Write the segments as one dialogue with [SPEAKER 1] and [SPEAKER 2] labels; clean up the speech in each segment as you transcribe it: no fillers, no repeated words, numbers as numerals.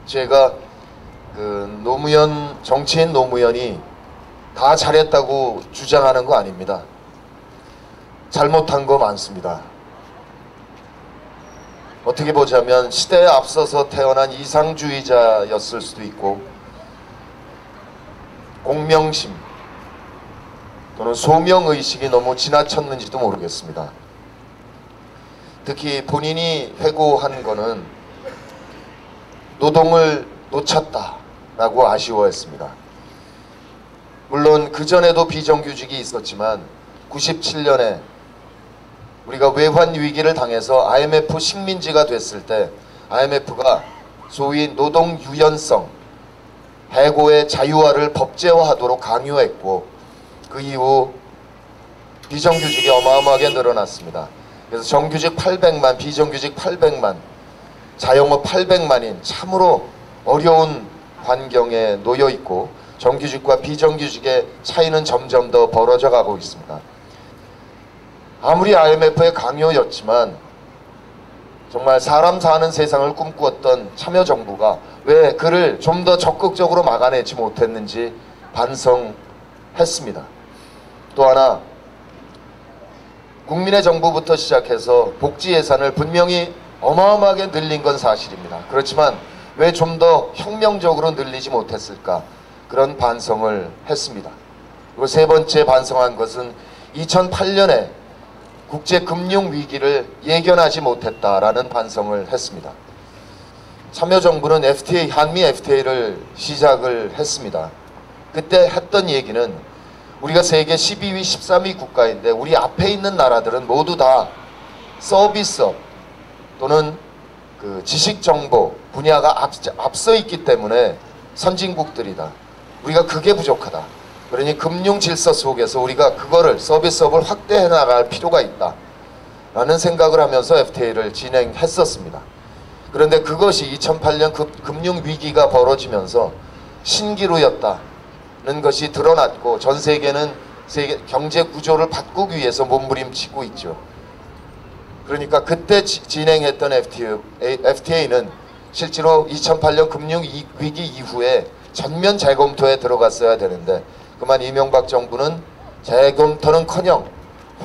[SPEAKER 1] 제가 정치인 노무현이 다 잘했다고 주장하는 거 아닙니다. 잘못한 거 많습니다. 어떻게 보자면 시대에 앞서서 태어난 이상주의자였을 수도 있고, 공명심 또는 소명의식이 너무 지나쳤는지도 모르겠습니다. 특히 본인이 회고한 거는 노동을 놓쳤다라고 아쉬워했습니다. 물론 그전에도 비정규직이 있었지만 97년에 우리가 외환 위기를 당해서 IMF 식민지가 됐을 때 IMF가 소위 노동 유연성, 해고의 자유화를 법제화하도록 강요했고, 그 이후 비정규직이 어마어마하게 늘어났습니다. 그래서 정규직 800만, 비정규직 800만, 자영업 800만인 참으로 어려운 환경에 놓여 있고, 정규직과 비정규직의 차이는 점점 더 벌어져 가고 있습니다. 아무리 IMF의 강요였지만 정말 사람 사는 세상을 꿈꾸었던 참여정부가 왜 그를 좀 더 적극적으로 막아내지 못했는지 반성했습니다. 또 하나, 국민의 정부부터 시작해서 복지 예산을 분명히 어마어마하게 늘린 건 사실입니다. 그렇지만 왜 좀 더 혁명적으로 늘리지 못했을까? 그런 반성을 했습니다. 그리고 세 번째 반성한 것은 2008년에 국제금융위기를 예견하지 못했다라는 반성을 했습니다. 참여정부는 FTA, 한미 FTA를 시작을 했습니다. 그때 했던 얘기는 우리가 세계 12위, 13위 국가인데 우리 앞에 있는 나라들은 모두 다 서비스업 또는 지식정보 분야가 앞서 있기 때문에 선진국들이다. 우리가 그게 부족하다. 그러니 금융 질서 속에서 우리가 그거를 서비스업을 확대해 나갈 필요가 있다 라는 생각을 하면서 FTA를 진행했었습니다. 그런데 그것이 2008년 금융위기가 벌어지면서 신기루였다는 것이 드러났고, 전 세계는 경제 구조를 바꾸기 위해서 몸부림치고 있죠. 그러니까 그때 진행했던 FTA는 실제로 2008년 금융위기 이후에 전면 재검토에 들어갔어야 되는데, 그만 이명박 정부는 재검토는커녕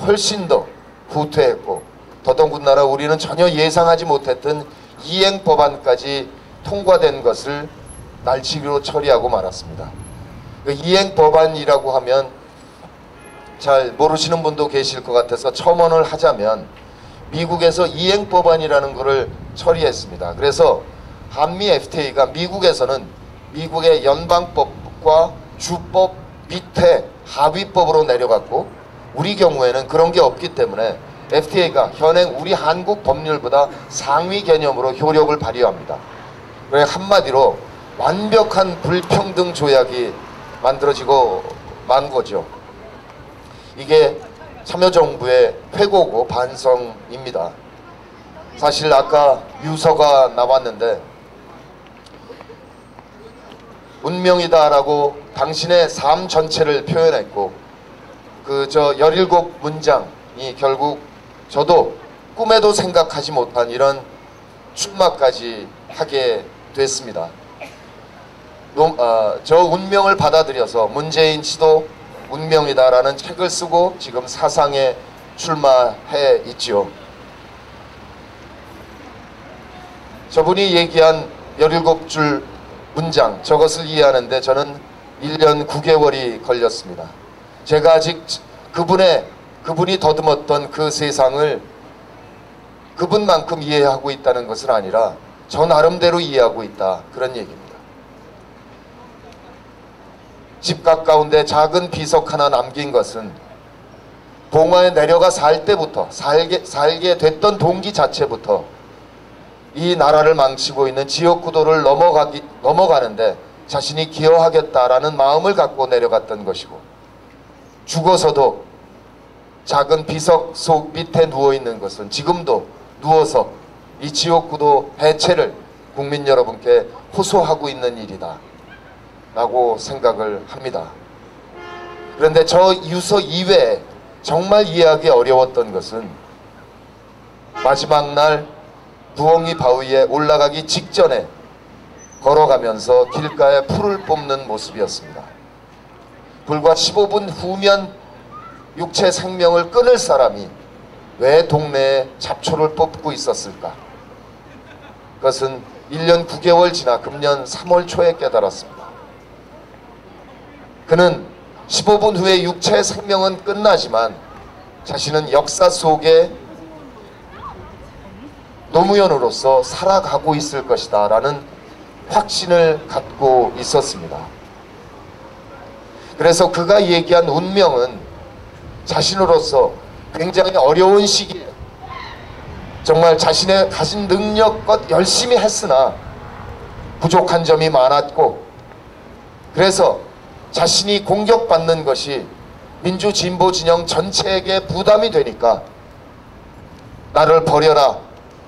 [SPEAKER 1] 훨씬 더 후퇴했고, 더더군다나 우리는 전혀 예상하지 못했던 이행법안까지 통과된 것을 날치기로 처리하고 말았습니다. 그 이행법안이라고 하면 잘 모르시는 분도 계실 것 같아서 첨언을 하자면, 미국에서 이행법안이라는 것을 처리했습니다. 그래서 한미 FTA가 미국에서는 미국의 연방법과 주법 밑에 하위법으로 내려갔고, 우리 경우에는 그런 게 없기 때문에 FTA가 현행 우리 한국 법률보다 상위 개념으로 효력을 발휘합니다. 그래서 한마디로 완벽한 불평등 조약이 만들어지고 만 거죠. 이게 참여정부의 회고고 반성입니다. 사실 아까 유서가 나왔는데, 운명이다라고 당신의 삶 전체를 표현했고, 17문장이 결국 저도 꿈에도 생각하지 못한 이런 출마까지 하게 됐습니다. 저 운명을 받아들여서 문재인 씨도 운명이다라는 책을 쓰고 지금 사상에 출마해 있지요. 저분이 얘기한 17줄 문장, 저것을 이해하는데 저는 1년 9개월이 걸렸습니다. 제가 아직 그분이 더듬었던 그 세상을 그분만큼 이해하고 있다는 것은 아니라 저 나름대로 이해하고 있다, 그런 얘기입니다. 집 가까운데 작은 비석 하나 남긴 것은 봉화에 내려가 살 때부터, 살게 됐던 동기 자체부터 이 나라를 망치고 있는 지역구도를 넘어가는데 자신이 기여하겠다라는 마음을 갖고 내려갔던 것이고, 죽어서도 작은 비석 속 밑에 누워있는 것은 지금도 누워서 이 지역구도 해체를 국민 여러분께 호소하고 있는 일이다 라고 생각을 합니다. 그런데 저 유서 이외에 정말 이해하기 어려웠던 것은 마지막 날 부엉이 바위에 올라가기 직전에 걸어가면서 길가에 풀을 뽑는 모습이었습니다. 불과 15분 후면 육체 생명을 끊을 사람이 왜 동네에 잡초를 뽑고 있었을까? 그것은 1년 9개월 지나 금년 3월 초에 깨달았습니다. 그는 15분 후에 육체의 생명은 끝나지만 자신은 역사 속에 노무현으로서 살아가고 있을 것이다 라는 확신을 갖고 있었습니다. 그래서 그가 얘기한 운명은 자신으로서 굉장히 어려운 시기에 정말 자신의 가진 능력껏 열심히 했으나 부족한 점이 많았고, 그래서 자신이 공격받는 것이 민주진보 진영 전체에게 부담이 되니까 나를 버려라,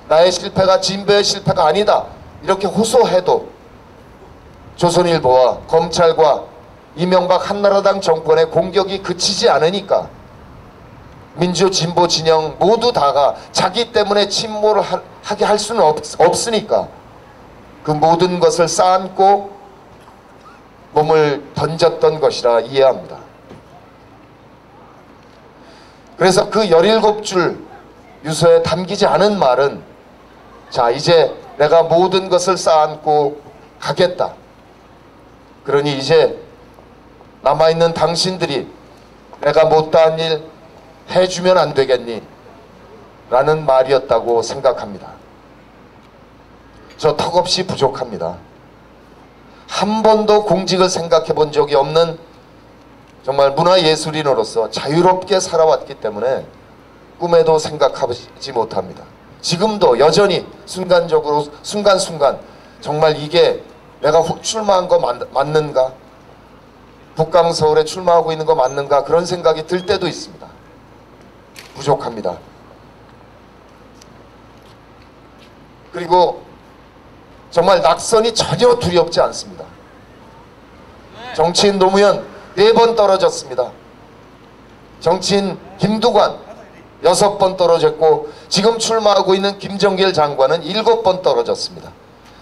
[SPEAKER 1] 나의 실패가 진보의 실패가 아니다 이렇게 호소해도 조선일보와 검찰과 이명박 한나라당 정권의 공격이 그치지 않으니까 민주진보 진영 모두 다가 자기 때문에 침몰을 하게 할 수는 없으니까 그 모든 것을 쌓고 몸을 던졌던 것이라 이해합니다. 그래서 그 17줄 유서에 담기지 않은 말은, 자 이제 내가 모든 것을 쌓고 가겠다. 그러니 이제 남아있는 당신들이 내가 못다한 일 해주면 안 되겠니? 라는 말이었다고 생각합니다. 저 턱없이 부족합니다. 한 번도 공직을 생각해 본 적이 없는 정말 문화예술인으로서 자유롭게 살아왔기 때문에 꿈에도 생각하지 못합니다. 지금도 여전히 순간적으로 순간순간 정말 이게 내가 출마한 거 맞는가? 북강서울에 출마하고 있는 거 맞는가? 그런 생각이 들 때도 있습니다. 부족합니다. 그리고 정말 낙선이 전혀 두렵지 않습니다. 정치인 노무현 4번 떨어졌습니다. 정치인 김두관 6번 떨어졌고, 지금 출마하고 있는 김정길 장관은 7번 떨어졌습니다.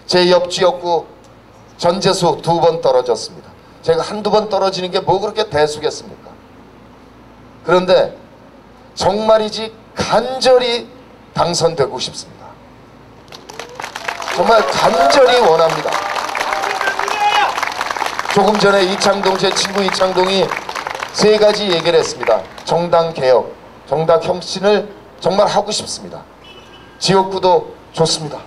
[SPEAKER 1] 제 옆지역구 전재수 2번 떨어졌습니다. 제가 한두 번 떨어지는 게 뭐 그렇게 대수겠습니까? 그런데 정말이지 간절히 당선되고 싶습니다. 정말 간절히 원합니다. 조금 전에 이창동, 제 친구 이창동이 3가지 얘기를 했습니다. 정당 개혁, 정당 혁신을 정말 하고 싶습니다. 지역구도 좋습니다.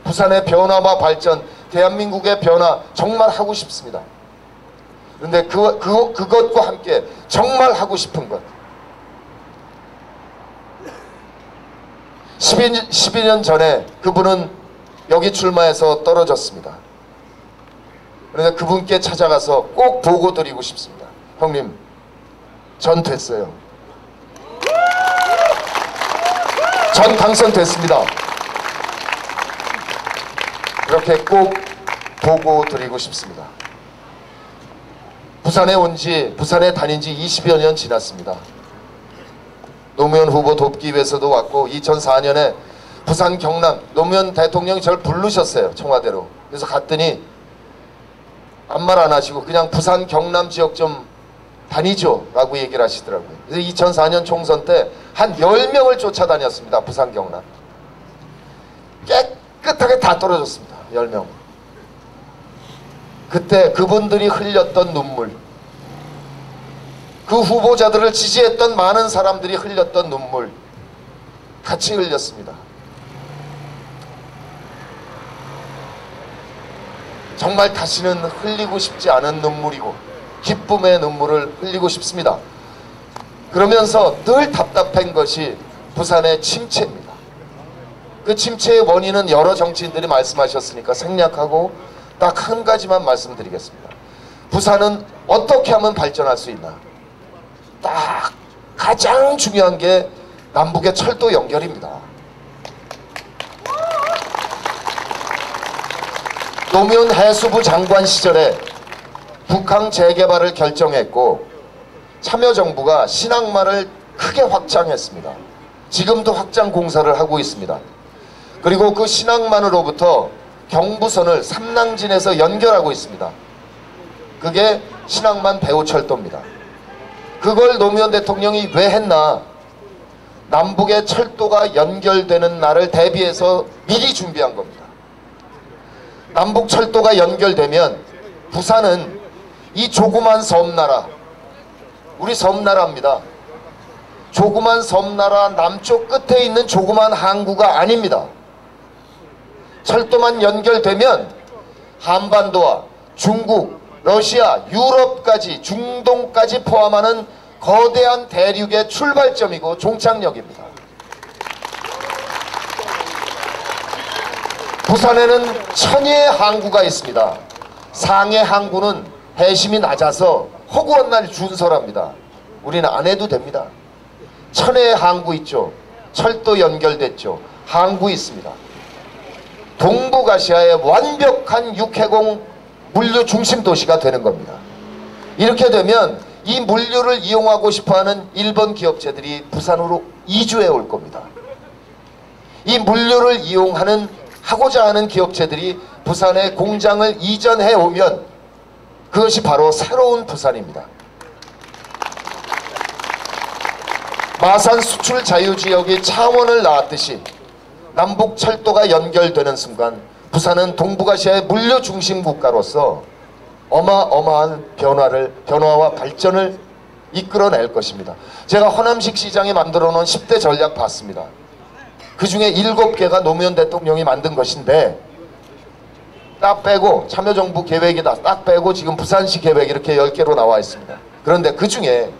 [SPEAKER 1] 부산의 변화와 발전, 대한민국의 변화 정말 하고 싶습니다. 그런데 그것과 함께 정말 하고 싶은 것, 12년 전에 그분은 여기 출마해서 떨어졌습니다. 그런데 그분께 찾아가서 꼭 보고 드리고 싶습니다. 형님, 전 됐어요. 전 당선됐습니다. 그렇게 꼭 보고 드리고 싶습니다. 부산에 다닌 지 20여 년 지났습니다. 노무현 후보 돕기 위해서도 왔고, 2004년에 부산 경남 노무현 대통령이 저를 부르셨어요. 청와대로. 그래서 갔더니 아무 말 안 하시고 그냥 부산 경남 지역 좀 다니죠 라고 얘기를 하시더라고요. 그래서 2004년 총선 때 한 10명을 쫓아다녔습니다. 부산 경남. 깨끗하게 다 떨어졌습니다. 10명. 그때 그분들이 흘렸던 눈물, 그 후보자들을 지지했던 많은 사람들이 흘렸던 눈물 같이 흘렸습니다. 정말 다시는 흘리고 싶지 않은 눈물이고 기쁨의 눈물을 흘리고 싶습니다. 그러면서 늘 답답한 것이 부산의 침체입니다. 그 침체의 원인은 여러 정치인들이 말씀하셨으니까 생략하고 딱 한 가지만 말씀드리겠습니다. 부산은 어떻게 하면 발전할 수 있나? 딱 가장 중요한 게 남북의 철도 연결입니다. 노무현 해수부 장관 시절에 북항 재개발을 결정했고, 참여정부가 신항만을 크게 확장했습니다. 지금도 확장 공사를 하고 있습니다. 그리고 그 신항만으로부터 경부선을 삼낭진에서 연결하고 있습니다. 그게 신항만 배후철도입니다. 그걸 노무현 대통령이 왜 했나? 남북의 철도가 연결되는 날을 대비해서 미리 준비한 겁니다. 남북 철도가 연결되면 부산은 이 조그만 섬나라, 우리 섬나라입니다. 조그만 섬나라 남쪽 끝에 있는 조그만 항구가 아닙니다. 철도만 연결되면 한반도와 중국, 러시아, 유럽까지, 중동까지 포함하는 거대한 대륙의 출발점이고 종착역입니다. 부산에는 천여의 항구가 있습니다. 상해 항구는 해심이 낮아서 허구한 날 준설합니다. 우리는 안 해도 됩니다. 천혜의 항구 있죠. 철도 연결됐죠. 항구 있습니다. 동북아시아의 완벽한 육해공 물류 중심 도시가 되는 겁니다. 이렇게 되면 이 물류를 이용하고 싶어하는 일본 기업체들이 부산으로 이주해 올 겁니다. 이 물류를 하고자 하는 기업체들이 부산에 공장을 이전해 오면 그것이 바로 새로운 부산입니다. 마산 수출 자유지역이 창원을 낳았듯이 남북 철도가 연결되는 순간 부산은 동북아시아의 물류 중심 국가로서 어마어마한 변화와 발전을 이끌어낼 것입니다. 제가 허남식 시장이 만들어 놓은 10대 전략 봤습니다. 그 중에 7개가 노무현 대통령이 만든 것인데 딱 빼고 참여정부 계획이다 딱 빼고 지금 부산시 계획 이렇게 10개로 나와 있습니다. 그런데 그 중에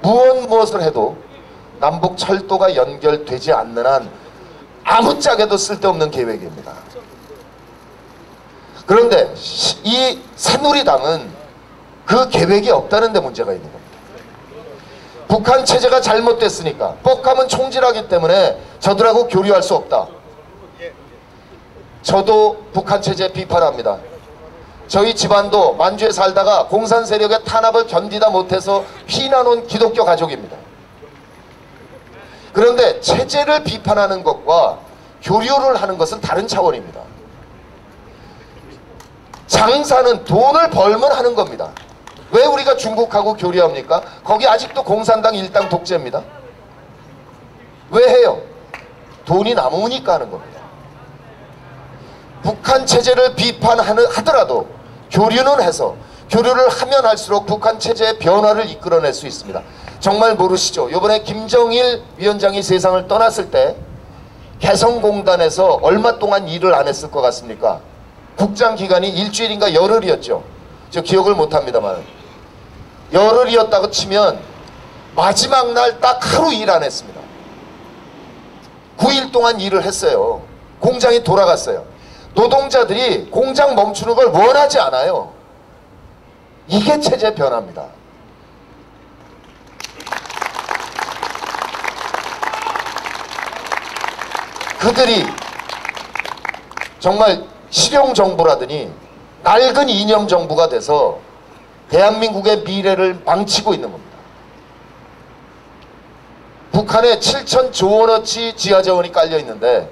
[SPEAKER 1] 무엇을 해도 남북 철도가 연결되지 않는 한 아무짝에도 쓸데없는 계획입니다. 그런데 이 새누리당은 그 계획이 없다는 데 문제가 있는 겁니다. 북한 체제가 잘못됐으니까 뻑하면 총질하기 때문에 저들하고 교류할 수 없다. 저도 북한 체제 비판합니다. 저희 집안도 만주에 살다가 공산 세력의 탄압을 견디다 못해서 피난 온 기독교 가족입니다. 그런데 체제를 비판하는 것과 교류를 하는 것은 다른 차원입니다. 장사는 돈을 벌면 하는 겁니다. 왜 우리가 중국하고 교류합니까? 거기 아직도 공산당 일당 독재입니다. 왜 해요? 돈이 남으니까 하는 겁니다. 북한 체제를 비판하더라도 교류는 해서 교류를 하면 할수록 북한 체제의 변화를 이끌어낼 수 있습니다. 정말 모르시죠? 이번에 김정일 위원장이 세상을 떠났을 때 개성공단에서 얼마 동안 일을 안 했을 것 같습니까? 국장 기간이 일주일인가 열흘이었죠. 저 기억을 못합니다만 열흘이었다고 치면 마지막 날 딱 하루 일 안 했습니다. 9일 동안 일을 했어요. 공장이 돌아갔어요. 노동자들이 공장 멈추는 걸 원하지 않아요. 이게 체제 변화입니다. 그들이 정말 실용정부라더니 낡은 이념정부가 돼서 대한민국의 미래를 망치고 있는 겁니다. 북한에 7,000조 원어치 지하자원이 깔려 있는데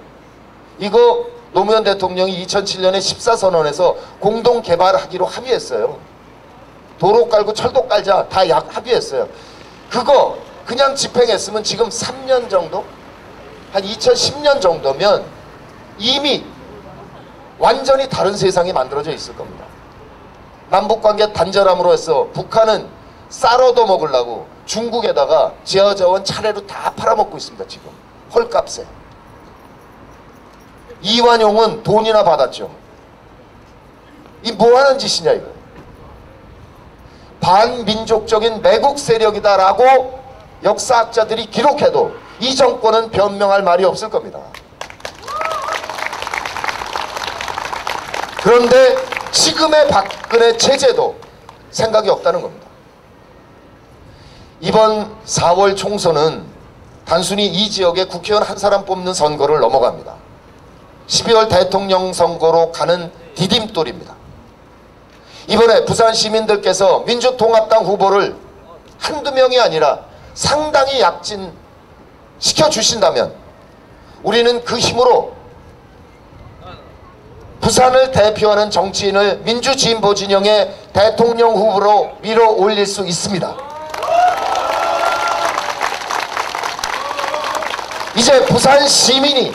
[SPEAKER 1] 이거 노무현 대통령이 2007년에 14선언에서 공동개발하기로 합의했어요. 도로 깔고 철도 깔자 다 합의했어요. 그거 그냥 집행했으면 지금 3년 정도? 한 2010년 정도면 이미 완전히 다른 세상이 만들어져 있을 겁니다. 남북관계 단절함으로 해서 북한은 쌀 얻어 먹으려고 중국에다가 지하자원 차례로 다 팔아먹고 있습니다. 지금 헐값에. 이완용은 돈이나 받았죠. 이 뭐하는 짓이냐 이거. 반민족적인 매국 세력이다라고 역사학자들이 기록해도 이 정권은 변명할 말이 없을 겁니다. 그런데 지금의 박근혜 체제도 생각이 없다는 겁니다. 이번 4월 총선은 단순히 이 지역에 국회의원 한 사람 뽑는 선거를 넘어갑니다. 12월 대통령 선거로 가는 디딤돌입니다. 이번에 부산 시민들께서 민주통합당 후보를 한두 명이 아니라 상당히 약진시켜 주신다면 우리는 그 힘으로 부산을 대표하는 정치인을 민주진보 진영의 대통령 후보로 밀어 올릴 수 있습니다. 이제 부산 시민이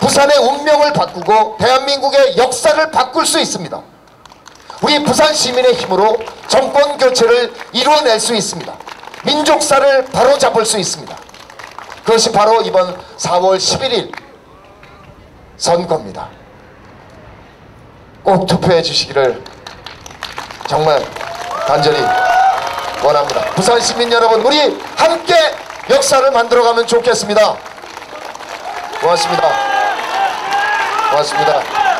[SPEAKER 1] 부산의 운명을 바꾸고 대한민국의 역사를 바꿀 수 있습니다. 우리 부산 시민의 힘으로 정권 교체를 이루어낼 수 있습니다. 민족사를 바로잡을 수 있습니다. 그것이 바로 이번 4월 11일 선거입니다. 꼭 투표해 주시기를 정말 간절히 원합니다. 부산 시민 여러분, 우리 함께 역사를 만들어가면 좋겠습니다. 고맙습니다. 고맙습니다.